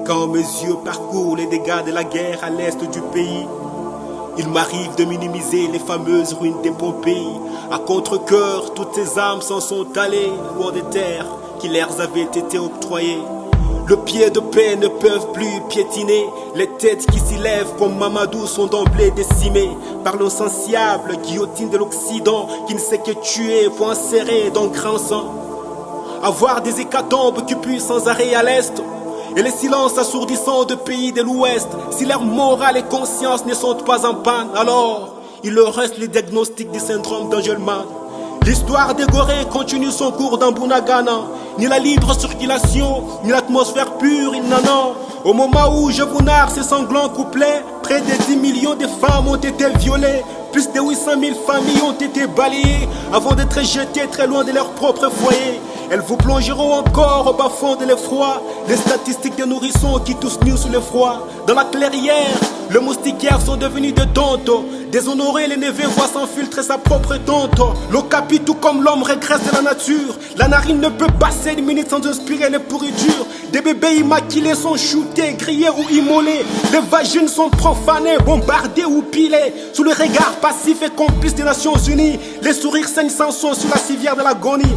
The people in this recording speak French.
Quand mes yeux parcourent les dégâts de la guerre à l'est du pays, il m'arrive de minimiser les fameuses ruines des Pompéi. À contre-cœur, toutes ces âmes s'en sont allées loin des terres qui leur avaient été octroyées. Le pied de paix ne peuvent plus piétiner. Les têtes qui s'y lèvent comme Mamadou sont d'emblée décimées par l'insensible guillotine de l'Occident qui ne sait que tuer, point serré dans le grand sang. Avoir des hécatombes qui puent sans arrêt à l'Est et les silences assourdissants de pays de l'Ouest. Si leur morale et conscience ne sont pas en panne, alors il leur reste les diagnostics du syndrome d'Angelman. L'histoire des Gorées continue son cours dans Bunagana. Ni la libre circulation, ni l'atmosphère pure, il n'en a. Au moment où je vous narre ces sanglants couplets, près de 10 millions de femmes ont été violées. Plus de 800 000 familles ont été balayées avant d'être jetées très loin de leur propre foyer. Elles vous plongeront encore au bas-fond de l'effroi. Les statistiques des nourrissons qui tous nus sous le froid. Dans la clairière, le moustiquaire sont devenus des tontes. Déshonorés, les neveux voient s'enfiltrer sa propre tante. Le capi, tout comme l'homme, régresse de la nature. La narine ne peut passer une minute sans inspirer les pourritures. Des bébés immaculés sont shootés, grillés ou immolés. Les vagines sont profanées, bombardées ou pilées. Sous le regard passif et complice des Nations Unies, les sourires saignent sans son sur la civière de l'agonie.